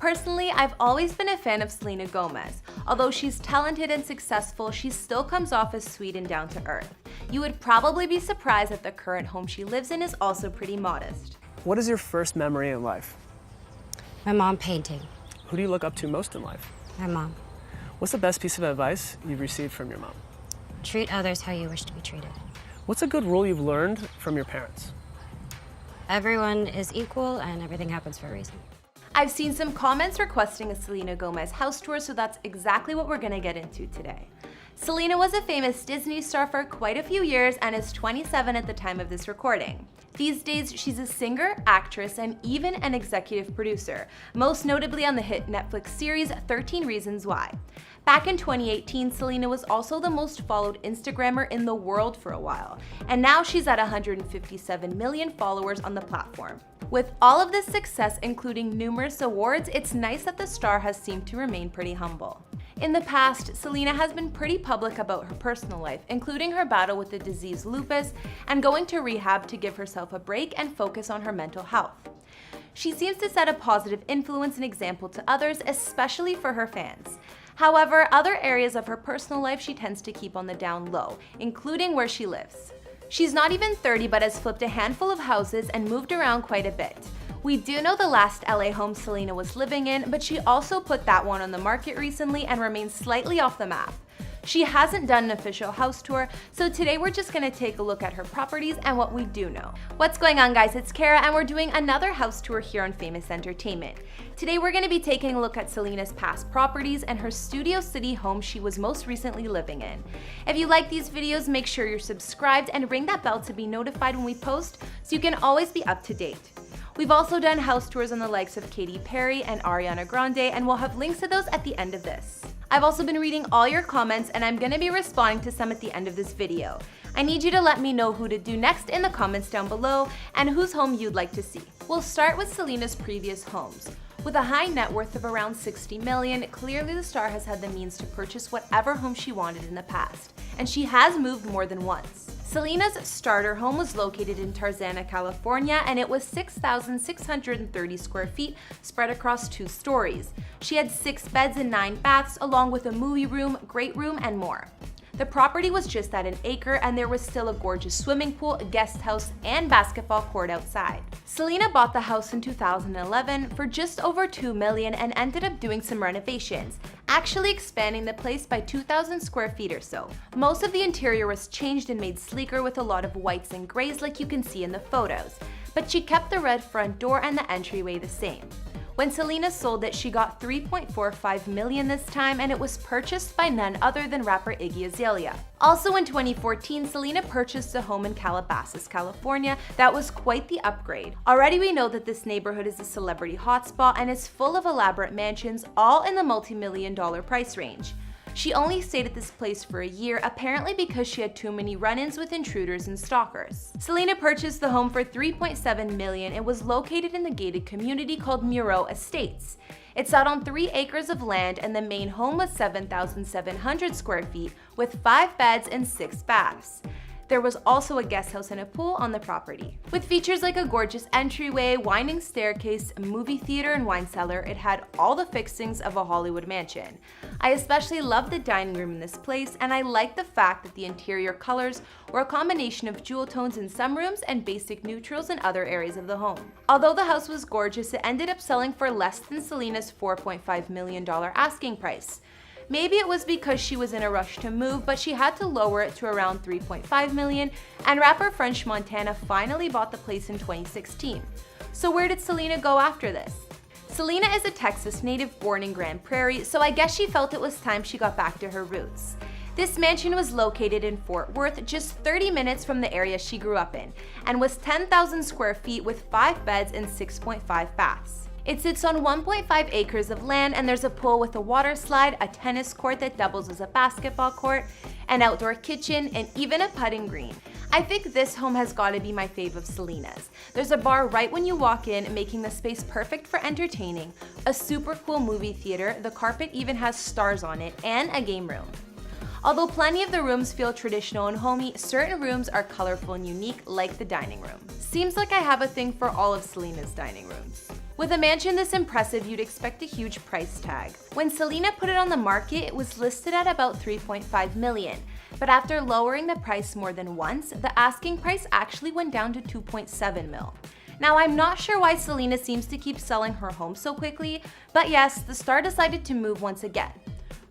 Personally, I've always been a fan of Selena Gomez. Although she's talented and successful, she still comes off as sweet and down to earth. You would probably be surprised that the current home she lives in is also pretty modest. What is your first memory in life? My mom painting. Who do you look up to most in life? My mom. What's the best piece of advice you've received from your mom? Treat others how you wish to be treated. What's a good rule you've learned from your parents? Everyone is equal and everything happens for a reason. I've seen some comments requesting a Selena Gomez house tour, so that's exactly what we're gonna get into today. Selena was a famous Disney star for quite a few years and is 27 at the time of this recording. These days, she's a singer, actress, and even an executive producer, most notably on the hit Netflix series 13 Reasons Why. Back in 2018, Selena was also the most followed Instagrammer in the world for a while, and now she's at 157 million followers on the platform. With all of this success, including numerous awards, it's nice that the star has seemed to remain pretty humble. In the past, Selena has been pretty public about her personal life, including her battle with the disease lupus and going to rehab to give herself a break and focus on her mental health. She seems to set a positive influence and example to others, especially for her fans. However, other areas of her personal life she tends to keep on the down low, including where she lives. She's not even 30 but has flipped a handful of houses and moved around quite a bit. We do know the last LA home Selena was living in, but she also put that one on the market recently and remains slightly off the map. She hasn't done an official house tour, so today we're just gonna take a look at her properties and what we do know. What's going on, guys? It's Kara and we're doing another house tour here on Famous Entertainment. Today we're gonna be taking a look at Selena's past properties and her Studio City home she was most recently living in. If you like these videos, make sure you're subscribed and ring that bell to be notified when we post so you can always be up to date. We've also done house tours on the likes of Katy Perry and Ariana Grande, and we'll have links to those at the end of this. I've also been reading all your comments and I'm gonna be responding to some at the end of this video. I need you to let me know who to do next in the comments down below and whose home you'd like to see. We'll start with Selena's previous homes. With a high net worth of around 60 million, clearly the star has had the means to purchase whatever home she wanted in the past, and she has moved more than once. Selena's starter home was located in Tarzana, California, and it was 6,630 square feet spread across 2 stories. She had 6 beds and 9 baths, along with a movie room, great room, and more. The property was just at an acre and there was still a gorgeous swimming pool, guest house, and basketball court outside. Selena bought the house in 2011 for just over $2 million and ended up doing some renovations, actually expanding the place by 2,000 square feet or so. Most of the interior was changed and made sleeker with a lot of whites and grays like you can see in the photos, but she kept the red front door and the entryway the same. When Selena sold it, she got $3.45 million this time, and it was purchased by none other than rapper Iggy Azalea. Also in 2014, Selena purchased a home in Calabasas, California that was quite the upgrade. Already we know that this neighborhood is a celebrity hotspot and is full of elaborate mansions, all in the multi-million-dollar price range. She only stayed at this place for a year, apparently because she had too many run-ins with intruders and stalkers. Selena purchased the home for $3.7 million. It was located in the gated community called Muro Estates. It sat on 3 acres of land and the main home was 7,700 square feet with 5 beds and 6 baths. There was also a guest house and a pool on the property. With features like a gorgeous entryway, winding staircase, a movie theater, and wine cellar, it had all the fixings of a Hollywood mansion. I especially love the dining room in this place, and I like the fact that the interior colors were a combination of jewel tones in some rooms and basic neutrals in other areas of the home. Although the house was gorgeous, it ended up selling for less than Selena's $4.5 million asking price. Maybe it was because she was in a rush to move, but she had to lower it to around $3.5 million, and rapper French Montana finally bought the place in 2016. So where did Selena go after this? Selena is a Texas native born in Grand Prairie, so I guess she felt it was time she got back to her roots. This mansion was located in Fort Worth, just 30 minutes from the area she grew up in, and was 10,000 square feet with 5 beds and 6.5 baths. It sits on 1.5 acres of land and there's a pool with a water slide, a tennis court that doubles as a basketball court, an outdoor kitchen, and even a putting green. I think this home has got to be my fave of Selena's. There's a bar right when you walk in, making the space perfect for entertaining, a super cool movie theater, the carpet even has stars on it, and a game room. Although plenty of the rooms feel traditional and homey, certain rooms are colorful and unique, like the dining room. Seems like I have a thing for all of Selena's dining rooms. With a mansion this impressive, you'd expect a huge price tag. When Selena put it on the market, it was listed at about $3.5 million. But after lowering the price more than once, the asking price actually went down to $2.7 million. Now, I'm not sure why Selena seems to keep selling her home so quickly, but yes, the star decided to move once again.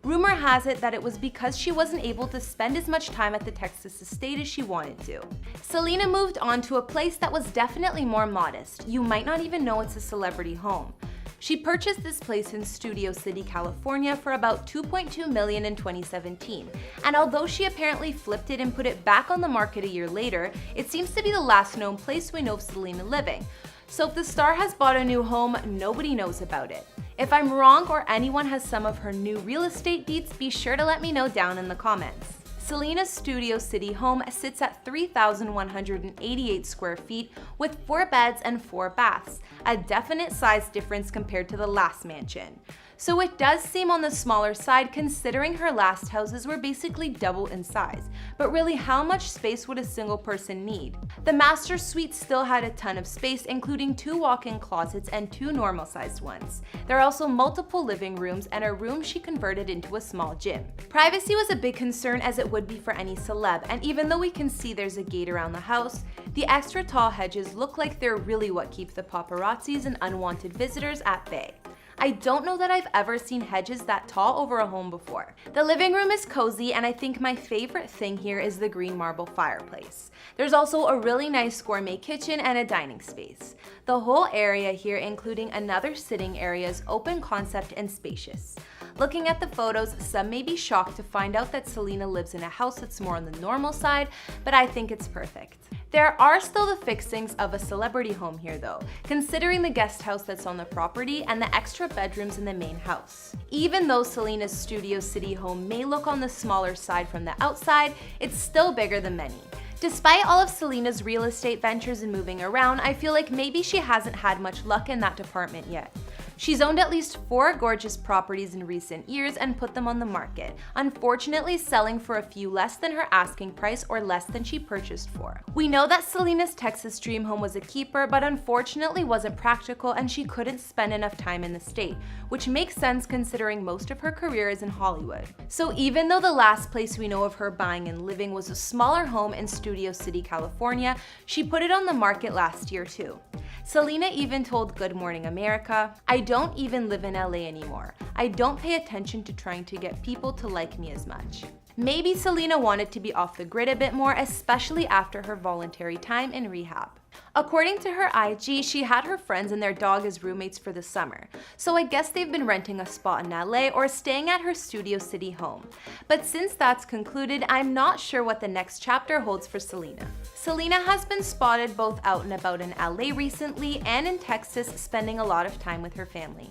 Rumor has it that it was because she wasn't able to spend as much time at the Texas estate as she wanted to. Selena moved on to a place that was definitely more modest. You might not even know it's a celebrity home. She purchased this place in Studio City, California for about $2.2 million in 2017. And although she apparently flipped it and put it back on the market a year later, it seems to be the last known place we know of Selena living. So if the star has bought a new home, nobody knows about it. If I'm wrong or anyone has some of her new real estate deets, be sure to let me know down in the comments. Selena's Studio City home sits at 3,188 square feet with 4 beds and 4 baths, a definite size difference compared to the last mansion. So it does seem on the smaller side considering her last houses were basically double in size, but really how much space would a single person need? The master suite still had a ton of space, including 2 walk-in closets and 2 normal-sized ones. There are also multiple living rooms and a room she converted into a small gym. Privacy was a big concern as it would be for any celeb, and even though we can see there's a gate around the house, the extra tall hedges look like they're really what keep the paparazzis and unwanted visitors at bay. I don't know that I've ever seen hedges that tall over a home before. The living room is cozy, and I think my favorite thing here is the green marble fireplace. There's also a really nice gourmet kitchen and a dining space. The whole area here, including another sitting area, is open concept and spacious. Looking at the photos, some may be shocked to find out that Selena lives in a house that's more on the normal side, but I think it's perfect. There are still the fixings of a celebrity home here though, considering the guest house that's on the property and the extra bedrooms in the main house. Even though Selena's Studio City home may look on the smaller side from the outside, it's still bigger than many. Despite all of Selena's real estate ventures and moving around, I feel like maybe she hasn't had much luck in that department yet. She's owned at least 4 gorgeous properties in recent years and put them on the market, unfortunately selling for a few less than her asking price or less than she purchased for. We know that Selena's Texas dream home was a keeper, but unfortunately wasn't practical and she couldn't spend enough time in the state, which makes sense considering most of her career is in Hollywood. So even though the last place we know of her buying and living was a smaller home in Studio City, California, she put it on the market last year too. Selena even told Good Morning America, "I don't even live in LA anymore. I don't pay attention to trying to get people to like me as much." Maybe Selena wanted to be off the grid a bit more, especially after her voluntary time in rehab. According to her IG, she had her friends and their dog as roommates for the summer, so I guess they've been renting a spot in LA or staying at her Studio City home. But since that's concluded, I'm not sure what the next chapter holds for Selena. Selena has been spotted both out and about in LA recently and in Texas, spending a lot of time with her family.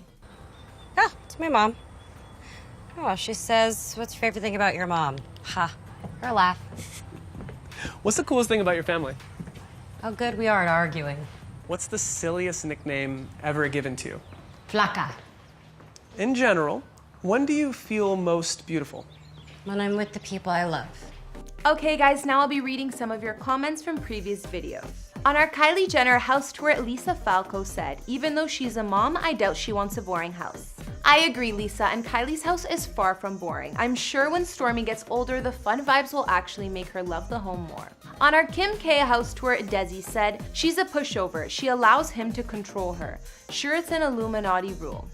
Oh, it's my mom. Oh, she says, "What's your favorite thing about your mom?" Ha, her laugh. What's the coolest thing about your family? How good we are at arguing. What's the silliest nickname ever given to you? Flaca. In general, when do you feel most beautiful? When I'm with the people I love. Okay guys, now I'll be reading some of your comments from previous videos. On our Kylie Jenner house tour, Lisa Falco said, "Even though she's a mom, I doubt she wants a boring house." I agree, Lisa, and Kylie's house is far from boring. I'm sure when Stormi gets older, the fun vibes will actually make her love the home more. On our Kim K house tour, Desi said, "She's a pushover. She allows him to control her. Sure, it's an Illuminati rule."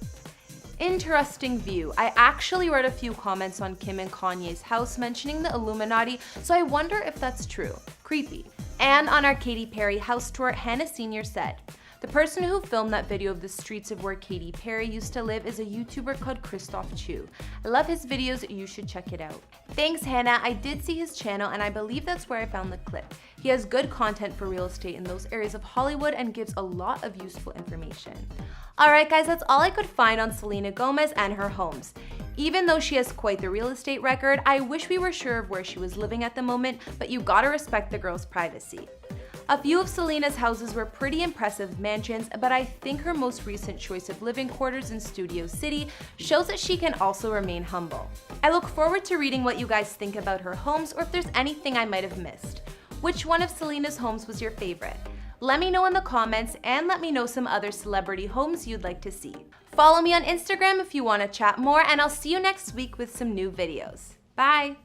Interesting view. I actually read a few comments on Kim and Kanye's house mentioning the Illuminati, so I wonder if that's true. Creepy. And on our Katy Perry house tour, Hannah Sr. said, "The person who filmed that video of the streets of where Katy Perry used to live is a YouTuber called Christoph Chu. I love his videos, you should check it out." Thanks, Hannah. I did see his channel and I believe that's where I found the clip. He has good content for real estate in those areas of Hollywood and gives a lot of useful information. Alright guys, that's all I could find on Selena Gomez and her homes. Even though she has quite the real estate record, I wish we were sure of where she was living at the moment, but you gotta respect the girl's privacy. A few of Selena's houses were pretty impressive mansions, but I think her most recent choice of living quarters in Studio City shows that she can also remain humble. I look forward to reading what you guys think about her homes or if there's anything I might have missed. Which one of Selena's homes was your favorite? Let me know in the comments and let me know some other celebrity homes you'd like to see. Follow me on Instagram if you want to chat more, and I'll see you next week with some new videos. Bye!